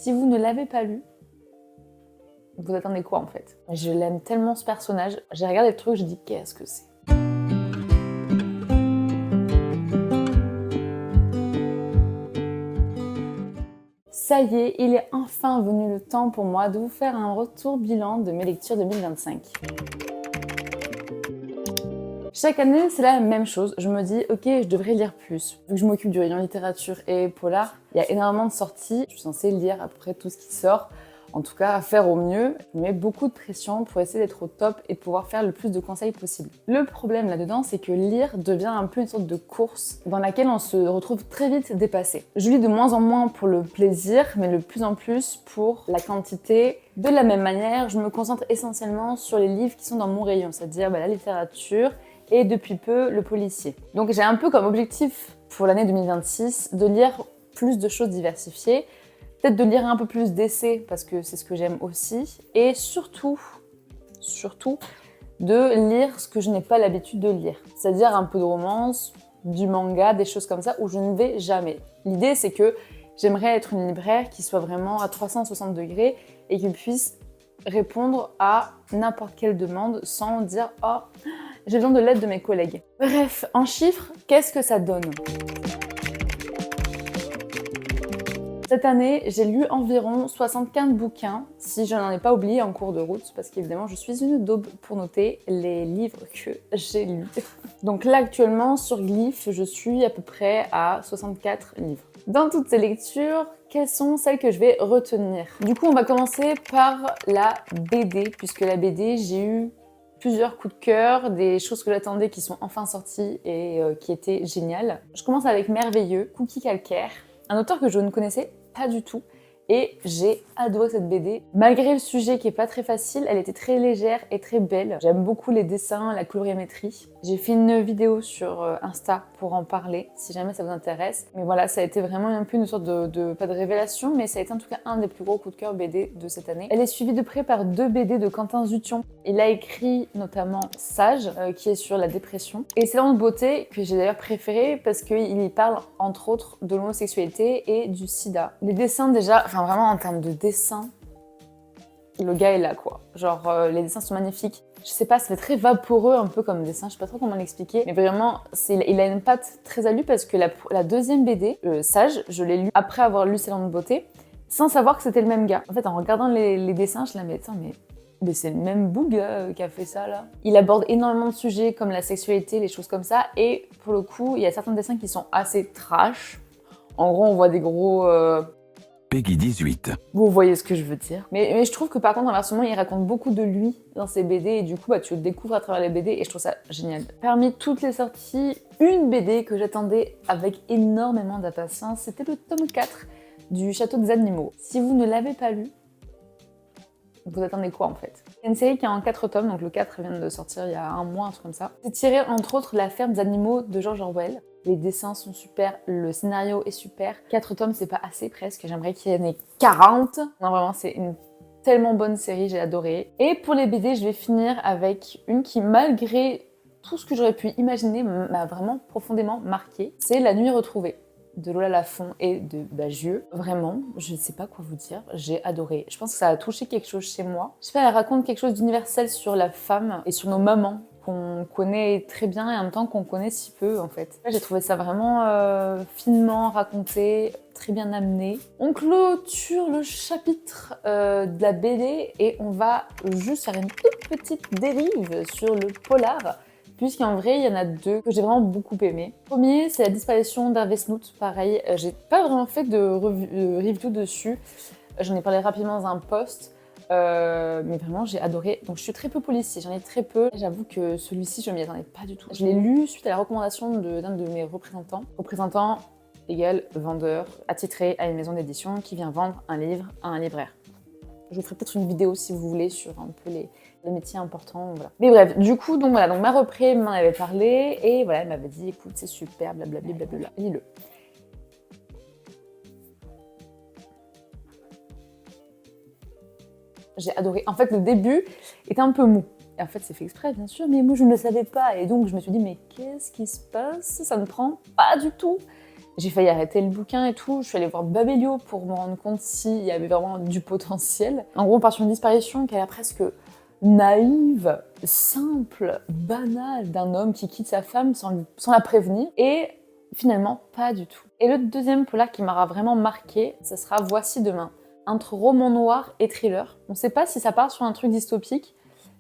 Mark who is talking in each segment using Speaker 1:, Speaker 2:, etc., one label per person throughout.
Speaker 1: Si vous ne l'avez pas lu, vous attendez quoi en fait? Je l'aime tellement ce personnage. J'ai regardé le truc, j'ai dit qu'est-ce que c'est? Ça y est, il est enfin venu le temps pour moi de vous faire un retour bilan de mes lectures 2025. Chaque année, c'est la même chose. Je me dis, ok, je devrais lire plus. Vu que je m'occupe du rayon littérature et polar, il y a énormément de sorties. Je suis censée lire à peu près tout ce qui sort. En tout cas, à faire au mieux. Je mets beaucoup de pression pour essayer d'être au top et de pouvoir faire le plus de conseils possible. Le problème là-dedans, c'est que lire devient un peu une sorte de course dans laquelle on se retrouve très vite dépassé. Je lis de moins en moins pour le plaisir, mais de plus en plus pour la quantité. De la même manière, je me concentre essentiellement sur les livres qui sont dans mon rayon, c'est-à-dire la littérature, et depuis peu le policier. Donc j'ai un peu comme objectif pour l'année 2026 de lire plus de choses diversifiées, peut-être de lire un peu plus d'essais parce que c'est ce que j'aime aussi, et surtout de lire ce que je n'ai pas l'habitude de lire, c'est-à-dire un peu de romance, du manga, des choses comme ça où je ne vais jamais. L'idée c'est que j'aimerais être une libraire qui soit vraiment à 360 degrés et qui puisse répondre à n'importe quelle demande sans dire « Oh, j'ai besoin de l'aide de mes collègues ». Bref, en chiffres, qu'est-ce que ça donne? Cette année, j'ai lu environ 75 bouquins, si je n'en ai pas oublié en cours de route, parce qu'évidemment, je suis une daube pour noter les livres que j'ai lus. Donc là, actuellement, sur Glyph, je suis à peu près à 64 livres. Dans toutes ces lectures, quelles sont celles que je vais retenir? Du coup, on va commencer par la BD, puisque la BD, j'ai eu plusieurs coups de cœur, des choses que j'attendais qui sont enfin sorties et qui étaient géniales. Je commence avec Merveilleux, Cookie Calcaire, un auteur que je ne connaissais pas du tout. Et j'ai adoré cette BD. Malgré le sujet qui est pas très facile, elle était très légère et très belle. J'aime beaucoup les dessins, la colorimétrie. J'ai fait une vidéo sur Insta pour en parler, si jamais ça vous intéresse. Mais voilà, ça a été vraiment un peu une sorte pas de révélation, mais ça a été en tout cas un des plus gros coups de cœur BD de cette année. Elle est suivie de près par 2 BD de Quentin Zution. Il a écrit notamment Sage, qui est sur la dépression. Et c'est dans beauté, que j'ai d'ailleurs préféré, parce qu'il y parle entre autres de l'homosexualité et du sida. Les dessins déjà, enfin vraiment en termes de dessin, le gars est là quoi. Genre les dessins sont magnifiques. Je sais pas, ça fait très vaporeux un peu comme dessin, je sais pas trop comment l'expliquer. Mais vraiment, il a une patte très à lui parce que la deuxième BD, Sage, je l'ai lu après avoir lu Salon de beauté, sans savoir que c'était le même gars. En fait, en regardant les dessins, je la mets, attends, mais c'est le même boug qui a fait ça là. Il aborde énormément de sujets comme la sexualité, les choses comme ça. Et pour le coup, il y a certains dessins qui sont assez trash. En gros, on voit des gros...
Speaker 2: Peggy 18.
Speaker 1: Vous voyez ce que je veux dire. Mais je trouve que par contre, inversement, il raconte beaucoup de lui dans ses BD et du coup, tu le découvres à travers les BD et je trouve ça génial. Parmi toutes les sorties, une BD que j'attendais avec énormément d'impatience, c'était le tome 4 du Château des Animaux. Si vous ne l'avez pas lu, vous attendez quoi en fait? C'est une série qui est en 4 tomes, donc le 4 vient de sortir il y a un mois, un truc comme ça. C'est tiré entre autres de La ferme des animaux de George Orwell. Les dessins sont super, le scénario est super. 4 tomes, c'est pas assez presque, j'aimerais qu'il y en ait 40. Non vraiment, c'est une tellement bonne série, j'ai adoré. Et pour les BD, je vais finir avec une qui, malgré tout ce que j'aurais pu imaginer, m'a vraiment profondément marquée. C'est La nuit retrouvée de Lola Lafont et de Bagieux. Vraiment, je ne sais pas quoi vous dire, j'ai adoré. Je pense que ça a touché quelque chose chez moi. Je sais pas, elle raconte quelque chose d'universel sur la femme et sur nos mamans qu'on connaît très bien et en même temps qu'on connaît si peu en fait. J'ai trouvé ça vraiment finement raconté, très bien amené. On clôture le chapitre de la BD et on va juste faire une toute petite dérive sur le polar. Puisqu'en vrai, il y en a 2 que j'ai vraiment beaucoup aimé. Le premier, c'est La disparition d'Hervé Snout. Pareil, j'ai pas vraiment fait de review dessus. J'en ai parlé rapidement dans un post. Mais vraiment, j'ai adoré. Donc, je suis très peu policier, j'en ai très peu. J'avoue que celui-ci, je m'y attendais pas du tout. Je l'ai lu suite à la recommandation d'un de mes représentants. Représentant égale vendeur attitré à une maison d'édition qui vient vendre un livre à un libraire. Je vous ferai peut-être une vidéo si vous voulez sur un peu les métiers importants, voilà. Mais bref, du coup, donc voilà, donc ma repré m'en avait parlé et voilà, elle m'avait dit écoute, c'est super, blablabla, blablabla, lis-le. J'ai adoré. En fait, le début était un peu mou. Et en fait, c'est fait exprès, bien sûr, mais moi, je ne le savais pas. Et donc, je me suis dit, mais qu'est-ce qui se passe? Ça ne prend pas du tout. J'ai failli arrêter le bouquin et tout. Je suis allée voir Babelio pour me rendre compte s'il y avait vraiment du potentiel. En gros, on part sur une disparition qui a l'air presque naïve, simple, banale d'un homme qui quitte sa femme sans la prévenir. Et finalement, pas du tout. Et le deuxième polar qui m'aura vraiment marqué, ce sera Voici demain. Entre roman noir et thriller. On ne sait pas si ça part sur un truc dystopique,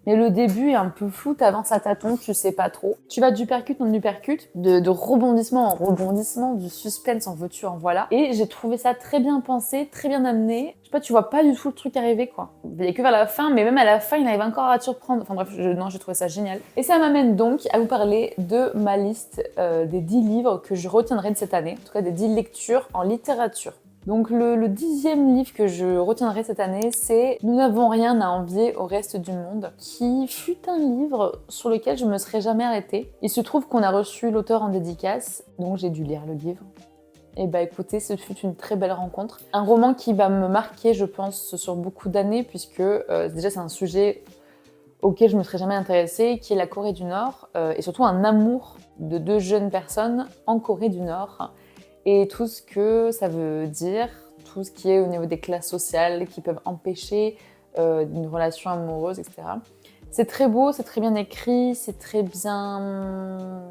Speaker 1: mais le début est un peu flou, t'avances à tâtons, tu sais pas trop. Tu vas d'uppercut en uppercut, de rebondissement en rebondissement, du suspense en veux-tu en voilà. Et j'ai trouvé ça très bien pensé, très bien amené. Je sais pas, tu vois pas du tout le truc arriver quoi. Il y a que vers la fin, mais même à la fin, il arrive encore à te surprendre. Enfin bref, j'ai trouvé ça génial. Et ça m'amène donc à vous parler de ma liste des 10 livres que je retiendrai de cette année. En tout cas, des 10 lectures en littérature. Donc le 10e livre que je retiendrai cette année, c'est Nous n'avons rien à envier au reste du monde, qui fut un livre sur lequel je me serais jamais arrêtée. Il se trouve qu'on a reçu l'auteur en dédicace, donc j'ai dû lire le livre. Et bah écoutez, ce fut une très belle rencontre. Un roman qui va me marquer, je pense, sur beaucoup d'années, puisque déjà c'est un sujet auquel je me serais jamais intéressée, qui est la Corée du Nord, et surtout un amour de deux jeunes personnes en Corée du Nord. Et tout ce que ça veut dire, tout ce qui est au niveau des classes sociales qui peuvent empêcher une relation amoureuse, etc. C'est très beau, c'est très bien écrit, c'est très bien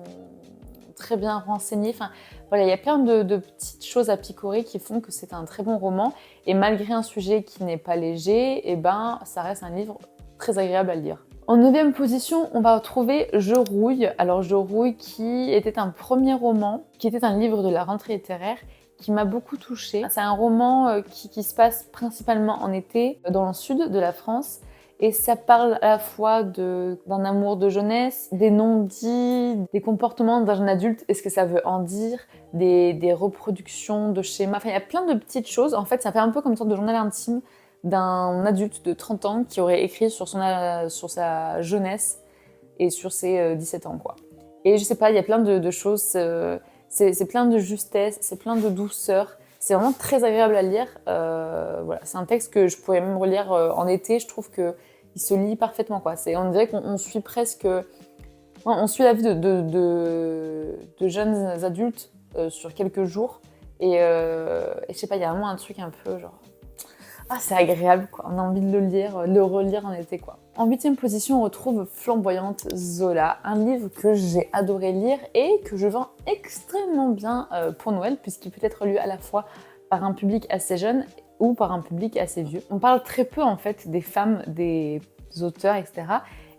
Speaker 1: renseigné. Enfin, voilà, il y a plein de petites choses à picorer qui font que c'est un très bon roman. Et malgré un sujet qui n'est pas léger, eh ben, ça reste un livre très agréable à lire. En 9e position, on va retrouver Je rouille. Alors Je rouille qui était un premier roman, qui était un livre de la rentrée littéraire, qui m'a beaucoup touchée. C'est un roman qui se passe principalement en été, dans le sud de la France. Et ça parle à la fois d'un amour de jeunesse, des non-dits, des comportements d'un jeune adulte, et ce que ça veut en dire, des reproductions de schémas. Enfin, il y a plein de petites choses. En fait, ça fait un peu comme une sorte de journal intime d'un adulte de 30 ans qui aurait écrit sur sa jeunesse et sur ses 17 ans, quoi. Et je sais pas, il y a plein de choses, c'est plein de justesse, c'est plein de douceur, c'est vraiment très agréable à lire. Voilà, c'est un texte que je pourrais même relire en été, je trouve qu'il se lit parfaitement, quoi. On dirait qu'on suit presque... On suit la vie de jeunes adultes sur quelques jours, et je sais pas, il y a vraiment un truc un peu genre... Ah, c'est agréable, quoi. On a envie de le lire, de le relire en été, quoi. En 8e position, on retrouve Flamboyante Zola, un livre que j'ai adoré lire et que je vends extrêmement bien pour Noël, puisqu'il peut être lu à la fois par un public assez jeune ou par un public assez vieux. On parle très peu, en fait, des femmes, des auteurs, etc.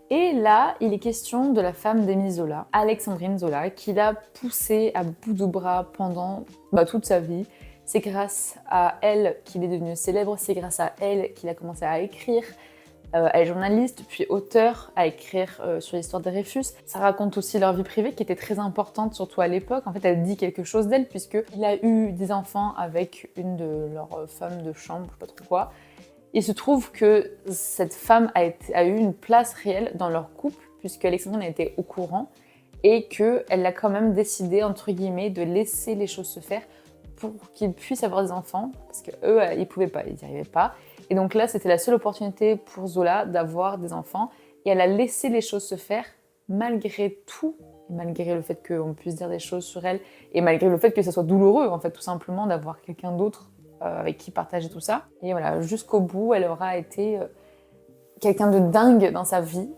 Speaker 1: Et là, il est question de la femme d'Émile Zola, Alexandrine Zola, qui l'a poussée à bout de bras pendant toute sa vie. C'est grâce à elle qu'il est devenu célèbre, c'est grâce à elle qu'il a commencé à écrire. Elle est journaliste, puis auteur, à écrire sur l'histoire de Dreyfus. Ça raconte aussi leur vie privée qui était très importante, surtout à l'époque. En fait, elle dit quelque chose d'elle, puisqu'il a eu des enfants avec une de leurs femmes de chambre, je sais pas trop quoi. Il se trouve que cette femme a eu une place réelle dans leur couple, puisque Alexandrine était au courant, et qu'elle a quand même décidé, entre guillemets, de laisser les choses se faire pour qu'ils puissent avoir des enfants, parce qu'eux, ils pouvaient pas, ils n'y arrivaient pas. Et donc là, c'était la seule opportunité pour Zola d'avoir des enfants, et elle a laissé les choses se faire, malgré tout, et malgré le fait qu'on puisse dire des choses sur elle, et malgré le fait que ça soit douloureux, en fait, tout simplement, d'avoir quelqu'un d'autre avec qui partager tout ça. Et voilà, jusqu'au bout, elle aura été quelqu'un de dingue dans sa vie,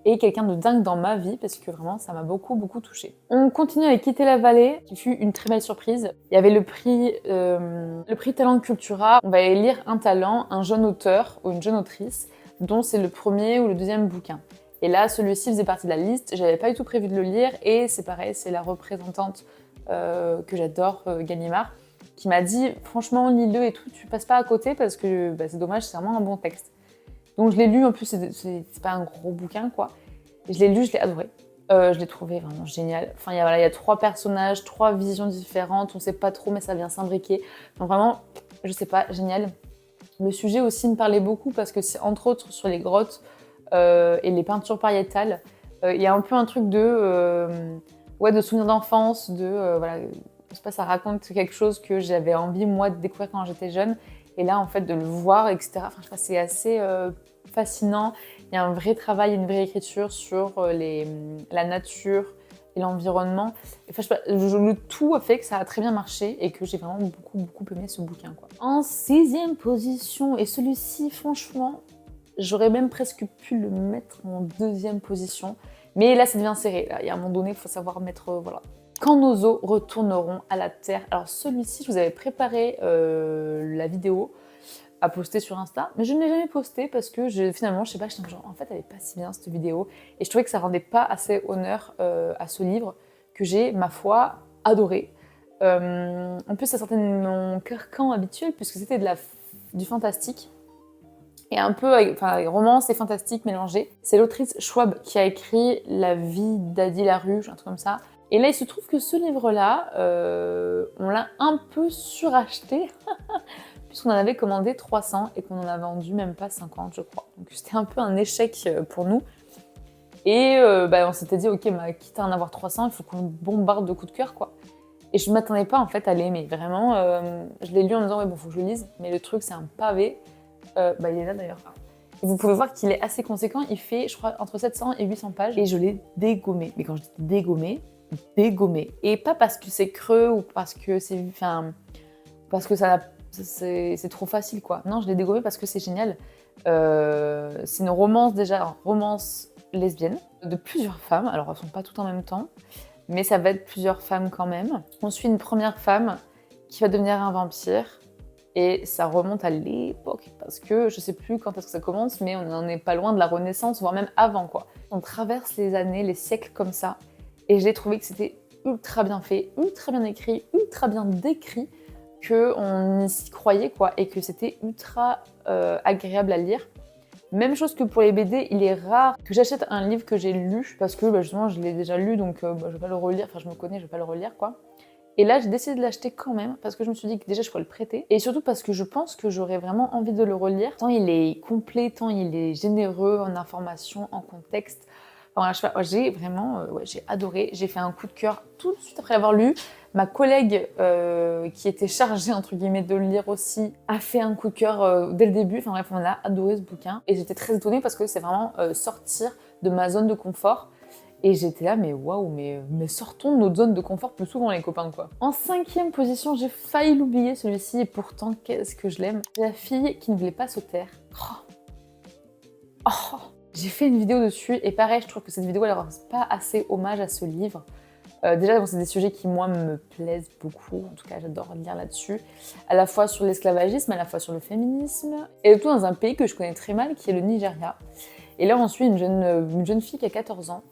Speaker 1: et quelqu'un de dingue dans ma vie, parce que vraiment, ça m'a beaucoup, beaucoup touchée. On continue avec Quitter la vallée, qui fut une très belle surprise. Il y avait le prix Talent Cultura. On va élire un talent, un jeune auteur ou une jeune autrice, dont c'est le premier ou le deuxième bouquin. Et là, celui-ci faisait partie de la liste. J'avais pas du tout prévu de le lire, et c'est pareil, c'est la représentante que j'adore, Gallimard, qui m'a dit, franchement, lis-le et tout, tu passes pas à côté, parce que c'est dommage, c'est vraiment un bon texte. Donc je l'ai lu, en plus c'est pas un gros bouquin, quoi. Et je l'ai lu, je l'ai adoré. Je l'ai trouvé vraiment génial. Enfin, il y a 3 personnages, 3 visions différentes, on sait pas trop, mais ça vient s'imbriquer. Donc vraiment, je sais pas, génial. Le sujet aussi me parlait beaucoup, parce que c'est entre autres sur les grottes et les peintures pariétales. Il y a un peu un truc de souvenirs d'enfance, voilà, je sais pas, ça raconte quelque chose que j'avais envie, moi, de découvrir quand j'étais jeune. Et là, en fait, de le voir, etc., enfin, je sais pas, c'est assez fascinant. Il y a un vrai travail, une vraie écriture sur la nature, et l'environnement. Enfin, je sais pas, le tout a fait que ça a très bien marché et que j'ai vraiment beaucoup aimé ce bouquin, quoi. En 6e position, et celui-ci, franchement, j'aurais même presque pu le mettre en 2e position. Mais là, ça devient serré. Là, il y a un moment donné, il faut savoir mettre... voilà. Quand nos os retourneront à la Terre. Alors celui-ci, je vous avais préparé la vidéo à poster sur Insta, mais je ne l'ai jamais posté parce que finalement, je sais pas, j'étais genre, en fait, elle est pas si bien cette vidéo. Et je trouvais que ça rendait pas assez honneur à ce livre que j'ai, ma foi, adoré. En plus, ça sortait de mon carcan habituel puisque c'était du fantastique. Et un peu, enfin, romance et fantastique mélangés. C'est l'autrice Schwab qui a écrit La vie d'Adi Laruche, un truc comme ça. Et là, il se trouve que ce livre-là, on l'a un peu suracheté, puisqu'on en avait commandé 300 et qu'on en a vendu même pas 50, je crois. Donc c'était un peu un échec pour nous. Et on s'était dit, ok, quitte à en avoir 300, il faut qu'on bombarde de coups de cœur, quoi. Et je ne m'attendais pas en fait à l'aimer. Vraiment, je l'ai lu en me disant, ouais, bon, faut que je le lise. Mais le truc, c'est un pavé. Il est là d'ailleurs. Et vous pouvez voir qu'il est assez conséquent. Il fait, je crois, entre 700 et 800 pages. Et je l'ai dégommé. Mais quand je dis dégommé, dégommé. Et pas parce que c'est creux ou parce que c'est... Enfin, parce que c'est trop facile, quoi. Non, je l'ai dégommé parce que c'est génial. C'est une romance déjà, romance lesbienne, de plusieurs femmes. Alors, elles ne sont pas toutes en même temps. Mais ça va être plusieurs femmes quand même. On suit une première femme qui va devenir un vampire. Et ça remonte à l'époque, parce que je sais plus quand est-ce que ça commence, mais on n'en est pas loin de la Renaissance, voire même avant, quoi. On traverse les années, les siècles comme ça, et j'ai trouvé que c'était ultra bien fait, ultra bien écrit, ultra bien décrit, qu'on y croyait, quoi, et que c'était ultra agréable à lire. Même chose que pour les BD, il est rare que j'achète un livre que j'ai lu, parce que justement je l'ai déjà lu, donc je vais pas le relire, enfin je me connais, je vais pas le relire, quoi. Et là, j'ai décidé de l'acheter quand même, parce que je me suis dit que déjà, je pourrais le prêter. Et surtout parce que je pense que j'aurais vraiment envie de le relire. Tant il est complet, tant il est généreux en informations, en contexte. Enfin, je sais pas, j'ai vraiment j'ai adoré. J'ai fait un coup de cœur tout de suite après l'avoir lu. Ma collègue, qui était chargée, entre guillemets, de le lire aussi, a fait un coup de cœur dès le début. Enfin bref, on a adoré ce bouquin. Et j'étais très étonnée parce que c'est vraiment sortir de ma zone de confort. Et j'étais là, mais waouh, mais sortons de notre zone de confort plus souvent, les copains, quoi. En 5e position, j'ai failli l'oublier, celui-ci, et pourtant, qu'est-ce que je l'aime. La fille qui ne voulait pas se taire. Oh. J'ai fait une vidéo dessus, et pareil, je trouve que cette vidéo, elle rend pas assez hommage à ce livre. Déjà, bon, c'est des sujets qui, moi, me plaisent beaucoup. En tout cas, j'adore lire là-dessus. À la fois sur l'esclavagisme, à la fois sur le féminisme. Et tout dans un pays que je connais très mal, qui est le Nigeria. Et là, on suit une jeune fille qui a 14 ans,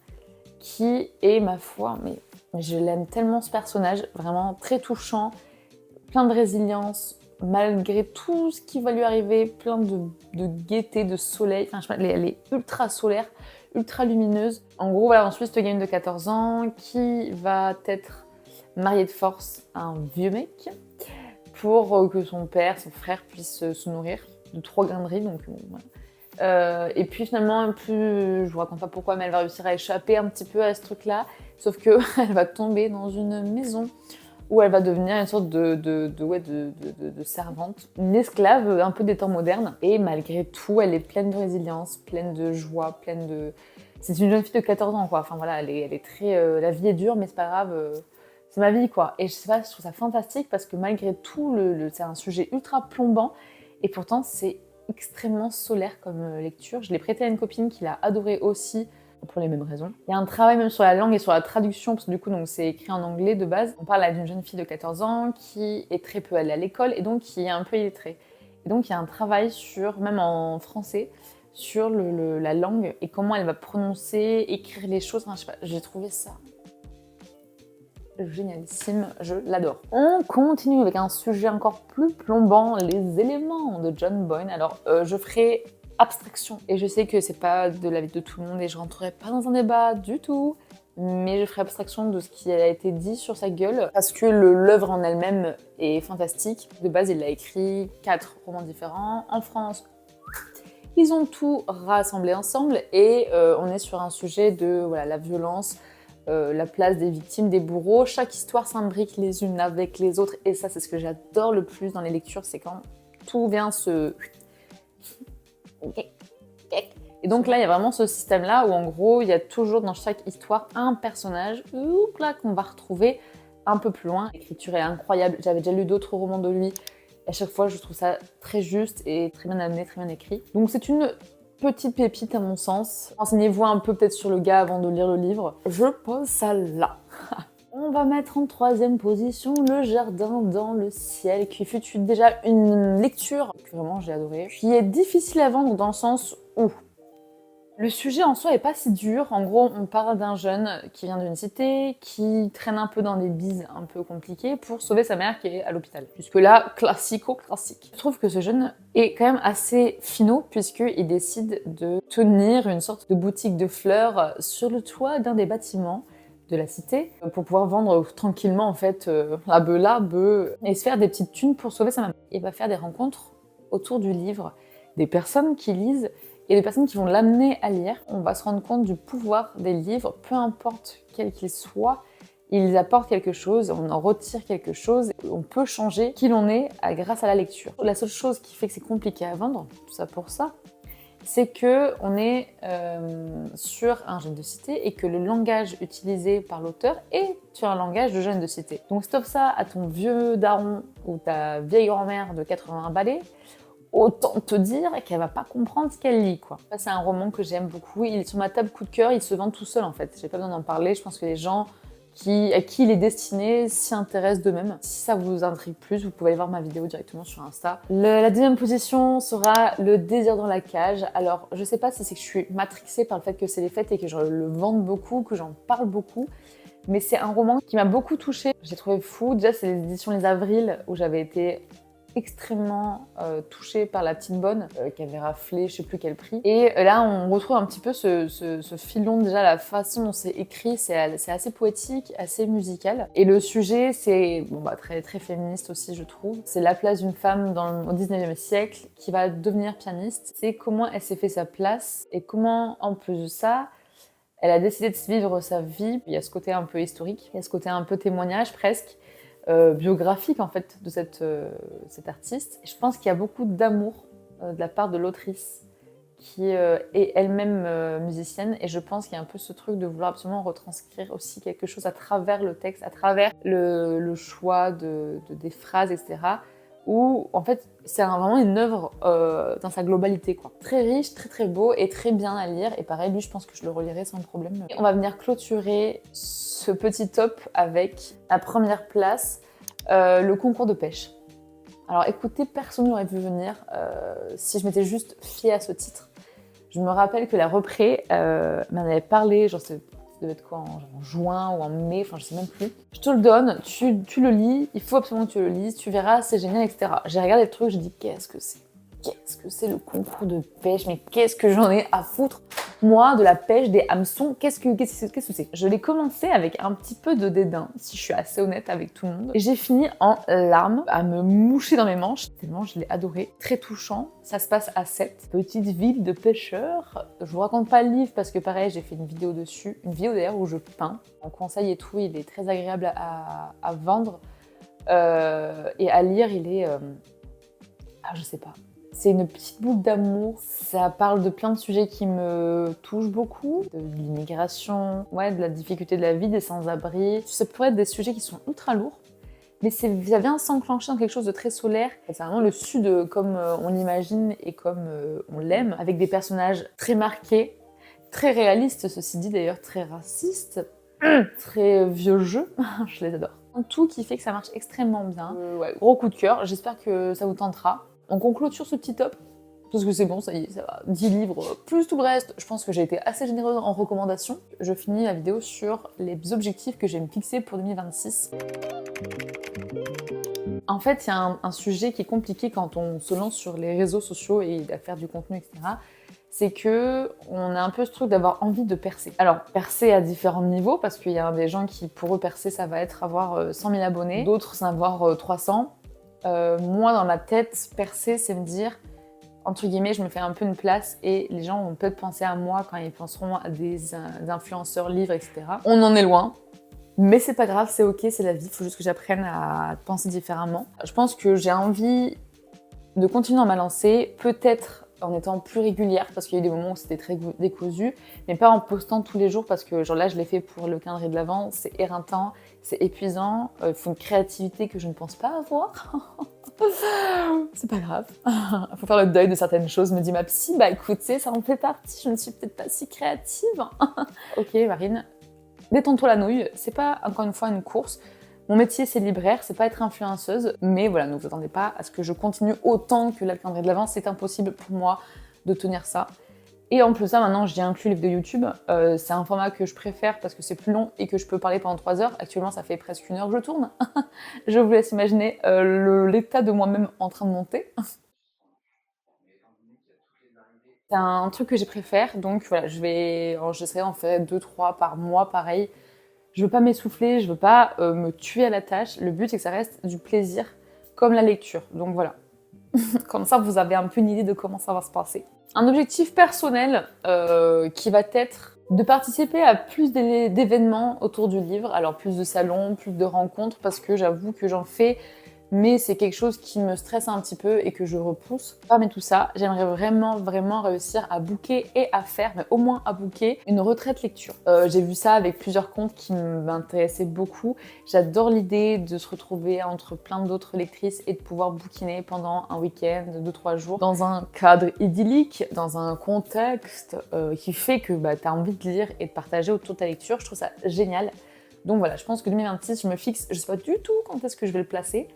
Speaker 1: qui est, ma foi, mais je l'aime tellement ce personnage, vraiment très touchant, plein de résilience, malgré tout ce qui va lui arriver, plein de gaieté, de soleil, enfin je sais pas, elle est ultra solaire, ultra lumineuse. En gros, voilà, on suit cette gamine de 14 ans qui va être mariée de force à un vieux mec pour que son père, son frère puissent se nourrir de 3 grains de riz, donc voilà. Et puis finalement, je vous raconte pas pourquoi, mais elle va réussir à échapper un petit peu à ce truc-là. Sauf que elle va tomber dans une maison où elle va devenir une sorte de servante, une esclave un peu des temps modernes. Et malgré tout, elle est pleine de résilience, pleine de joie, pleine de... C'est une jeune fille de 14 ans, quoi. Enfin voilà, elle est très... la vie est dure, mais c'est pas grave. C'est ma vie, quoi. Et je sais pas, je trouve ça fantastique parce que malgré tout, c'est un sujet ultra plombant. Et pourtant, c'est extrêmement solaire comme lecture. Je l'ai prêté à une copine qui l'a adoré aussi, pour les mêmes raisons. Il y a un travail même sur la langue et sur la traduction, parce que du coup, donc, c'est écrit en anglais de base. On parle d'une jeune fille de 14 ans qui est très peu allée à l'école et donc qui est un peu illettrée. Et donc, il y a un travail sur, même en français, sur la langue et comment elle va prononcer, écrire les choses. Enfin, je sais pas, j'ai trouvé ça génialissime, je l'adore. On continue avec un sujet encore plus plombant, les éléments de John Boyne. Alors, je ferai abstraction, et je sais que c'est pas de l'avis de tout le monde et je rentrerai pas dans un débat du tout, mais je ferai abstraction de ce qui a été dit sur sa gueule, parce que l'œuvre en elle-même est fantastique. De base, il a écrit 4 romans différents. En France, ils ont tout rassemblé ensemble, et on est sur un sujet de la violence, la place des victimes, des bourreaux. Chaque histoire s'imbrique les unes avec les autres, et ça, c'est ce que j'adore le plus dans les lectures, c'est quand tout vient se... Et donc là, il y a vraiment ce système-là où en gros, il y a toujours dans chaque histoire un personnage là qu'on va retrouver un peu plus loin. L'écriture est incroyable. J'avais déjà lu d'autres romans de lui. À chaque fois, je trouve ça très juste et très bien amené, très bien écrit. Donc c'est une petite pépite à mon sens. Renseignez-vous un peu peut-être sur le gars avant de lire le livre. Je pose ça là. On va mettre en 3e position Le Jardin dans le ciel, qui fut déjà une lecture que vraiment j'ai adorée, qui est difficile à vendre dans le sens où le sujet en soi est pas si dur. En gros, on parle d'un jeune qui vient d'une cité, qui traîne un peu dans des bises un peu compliquées pour sauver sa mère qui est à l'hôpital. Jusque-là, classico-classique. Je trouve que ce jeune est quand même assez finot puisqu'il décide de tenir une sorte de boutique de fleurs sur le toit d'un des bâtiments de la cité pour pouvoir vendre tranquillement en fait la bœuf et se faire des petites thunes pour sauver sa maman. Il va faire des rencontres autour du livre, des personnes qui lisent et des personnes qui vont l'amener à lire. On va se rendre compte du pouvoir des livres, peu importe quels qu'ils soient, ils apportent quelque chose, on en retire quelque chose, on peut changer qui l'on est grâce à la lecture. La seule chose qui fait que c'est compliqué à vendre, tout ça pour ça, c'est que on est sur un jeune de cité et que le langage utilisé par l'auteur est sur un langage de jeune de cité. Donc si t'offres ça à ton vieux daron ou ta vieille grand-mère de 80 balais, autant te dire qu'elle va pas comprendre ce qu'elle lit, quoi. Ça, c'est un roman que j'aime beaucoup. Il est sur ma table coup de cœur, il se vend tout seul en fait. J'ai pas besoin d'en parler, je pense que les gens à qui il est destiné s'y intéressent d'eux-mêmes. Si ça vous intrigue plus, vous pouvez aller voir ma vidéo directement sur Insta. La 2e position sera Le Désir dans la cage. Alors, je sais pas si c'est que je suis matrixée par le fait que c'est les fêtes et que je le vende beaucoup, que j'en parle beaucoup, mais c'est un roman qui m'a beaucoup touchée. J'ai trouvé fou. Déjà, c'est les éditions Les Avrils où j'avais été extrêmement touchée par la petite bonne qui avait raflé je sais plus quel prix. Et là, on retrouve un petit peu ce filon, déjà la façon dont c'est écrit, c'est assez poétique, assez musical. Et le sujet, c'est très, très féministe aussi, je trouve. C'est la place d'une femme au 19e siècle qui va devenir pianiste. C'est comment elle s'est fait sa place et comment, en plus de ça, elle a décidé de vivre sa vie. Il y a ce côté un peu historique, il y a ce côté un peu témoignage presque, biographique en fait de cette artiste. Et je pense qu'il y a beaucoup d'amour de la part de l'autrice qui est elle-même musicienne, et je pense qu'il y a un peu ce truc de vouloir absolument retranscrire aussi quelque chose à travers le texte, à travers le choix des phrases, etc. Où en fait c'est vraiment une œuvre dans sa globalité, quoi. Très riche, très très beau et très bien à lire, et pareil, lui je pense que je le relirai sans problème. Et on va venir clôturer ce petit top avec la première place, le concours de pêche. Alors écoutez, personne n'aurait vu venir si je m'étais juste fiée à ce titre. Je me rappelle que la repré m'en avait parlé, genre ça devait être quoi, en juin ou en mai, enfin je sais même plus. Je te le donne, tu le lis, il faut absolument que tu le lises, tu verras, c'est génial, etc. J'ai regardé le truc, j'ai dit qu'est-ce que c'est? Qu'est-ce que c'est le concours de pêche? Mais qu'est-ce que j'en ai à foutre, moi, de la pêche des hameçons? Qu'est-ce que c'est? Je l'ai commencé avec un petit peu de dédain, si je suis assez honnête avec tout le monde. Et j'ai fini en larmes, à me moucher dans mes manches, tellement je l'ai adoré. Très touchant. Ça se passe à Sète, petite ville de pêcheurs. Je vous raconte pas le livre parce que pareil, j'ai fait une vidéo dessus. Une vidéo d'ailleurs où je peins. En conseil et tout, il est très agréable à vendre. Et à lire, il est... je sais pas. C'est une petite boucle d'amour. Ça parle de plein de sujets qui me touchent beaucoup. De l'immigration, de la difficulté de la vie, des sans-abri. Ça pourrait être des sujets qui sont ultra lourds, mais ça vient s'enclencher dans quelque chose de très solaire. C'est vraiment le sud comme on l'imagine et comme on l'aime, avec des personnages très marqués, très réalistes, ceci dit d'ailleurs, très racistes, très vieux jeu. Je les adore. Un tout qui fait que ça marche extrêmement bien. Gros coup de cœur, j'espère que ça vous tentera. On conclut sur ce petit top, parce que c'est bon, ça y est, ça va. 10 livres, plus tout le reste. Je pense que j'ai été assez généreuse en recommandations. Je finis la vidéo sur les objectifs que je vais me fixer pour 2026. En fait, il y a un sujet qui est compliqué quand on se lance sur les réseaux sociaux et à faire du contenu, etc. C'est que on a un peu ce truc d'avoir envie de percer. Alors, percer à différents niveaux, parce qu'il y a des gens qui, pour eux, percer, ça va être avoir 100 000 abonnés. D'autres, c'est avoir 300. Moi, dans ma tête, percer, c'est me dire, entre guillemets, je me fais un peu une place et les gens vont peut-être penser à moi quand ils penseront à des influenceurs, livres, etc. On en est loin, mais c'est pas grave, c'est ok, c'est la vie, il faut juste que j'apprenne à penser différemment. Je pense que j'ai envie de continuer dans ma lancée, peut-être en étant plus régulière, parce qu'il y a eu des moments où c'était très décousu, mais pas en postant tous les jours, parce que genre là je l'ai fait pour le calendrier de l'Avent, c'est éreintant, c'est épuisant, il faut une créativité que je ne pense pas avoir. C'est pas grave, il faut faire le deuil de certaines choses, me dit ma psy, bah écoutez, ça en fait partie, je ne suis peut-être pas si créative. Ok Marine, détends-toi la nouille, c'est pas encore une fois une course. Mon métier, c'est libraire, c'est pas être influenceuse, mais voilà, ne vous attendez pas à ce que je continue autant que la calendrier de l'Avent, c'est impossible pour moi de tenir ça. Et en plus de ça, maintenant, j'ai inclus les vidéos YouTube. C'est un format que je préfère parce que c'est plus long et que je peux parler pendant 3 heures. Actuellement, ça fait presque 1 heure que je tourne. Je vous laisse imaginer l'état de moi-même en train de monter. C'est un truc que je préfère, donc voilà, j'essaierai d'en faire 2-3 par mois, pareil. Je veux pas m'essouffler, je veux pas me tuer à la tâche. Le but, c'est que ça reste du plaisir, comme la lecture. Donc voilà. Comme ça, vous avez un peu une idée de comment ça va se passer. Un objectif personnel qui va être de participer à plus d'événements autour du livre. Alors plus de salons, plus de rencontres, parce que j'avoue que j'en fais, mais c'est quelque chose qui me stresse un petit peu et que je repousse. Parmi tout ça, j'aimerais vraiment réussir à booker et à faire, mais au moins à booker, une retraite lecture. J'ai vu ça avec plusieurs comptes qui m'intéressaient beaucoup. J'adore l'idée de se retrouver entre plein d'autres lectrices et de pouvoir bookiner pendant un week-end, 2-3 jours, dans un cadre idyllique, dans un contexte qui fait que t'as envie de lire et de partager autour de ta lecture. Je trouve ça génial. Donc voilà, je pense que 2026, je me fixe, je sais pas du tout quand est-ce que je vais le placer,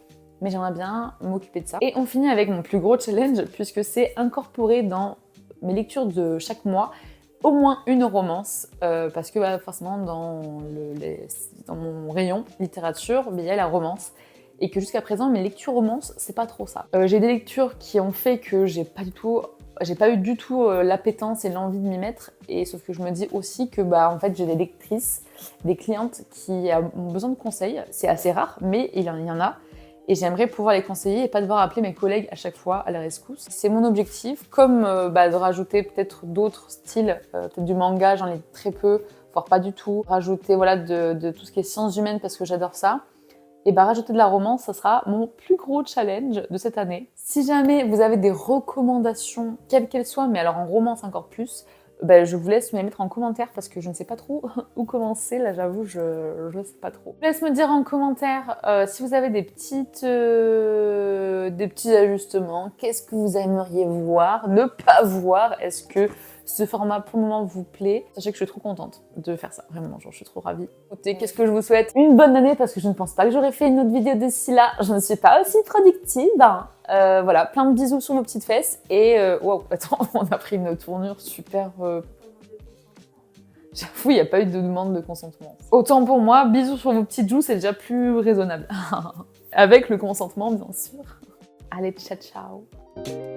Speaker 1: mais j'aimerais bien m'occuper de ça. Et on finit avec mon plus gros challenge, puisque c'est incorporer dans mes lectures de chaque mois au moins une romance, parce que forcément dans mon rayon littérature, il y a la romance, et que jusqu'à présent mes lectures romances, c'est pas trop ça. J'ai des lectures qui ont fait que j'ai pas eu du tout l'appétence et l'envie de m'y mettre, et sauf que je me dis aussi que en fait j'ai des lectrices, des clientes qui ont besoin de conseils, c'est assez rare, mais il y en a. Et j'aimerais pouvoir les conseiller et pas devoir appeler mes collègues à chaque fois à la rescousse. C'est mon objectif, comme de rajouter peut-être d'autres styles, peut-être du manga, j'en lis très peu, voire pas du tout. Rajouter de tout ce qui est sciences humaines parce que j'adore ça. Et rajouter de la romance, ça sera mon plus gros challenge de cette année. Si jamais vous avez des recommandations, quelles qu'elles soient, mais alors en romance encore plus, je vous laisse me les mettre en commentaire parce que je ne sais pas trop où commencer. Là, j'avoue, je ne sais pas trop. Je vous laisse me dire en commentaire si vous avez des petits ajustements. Qu'est-ce que vous aimeriez voir, ne pas voir? Est-ce que ce format pour le moment vous plaît? Sachez que je suis trop contente de faire ça, vraiment, je suis trop ravie. Écoutez, qu'est-ce que je vous souhaite? Une bonne année parce que je ne pense pas que j'aurais fait une autre vidéo d'ici là. Je ne suis pas aussi productive. Voilà, plein de bisous sur vos petites fesses et wow, attends, on a pris une tournure super. J'avoue, il n'y a pas eu de demande de consentement. Autant pour moi, bisous sur vos petites joues, c'est déjà plus raisonnable. Avec le consentement, bien sûr. Allez, ciao ciao.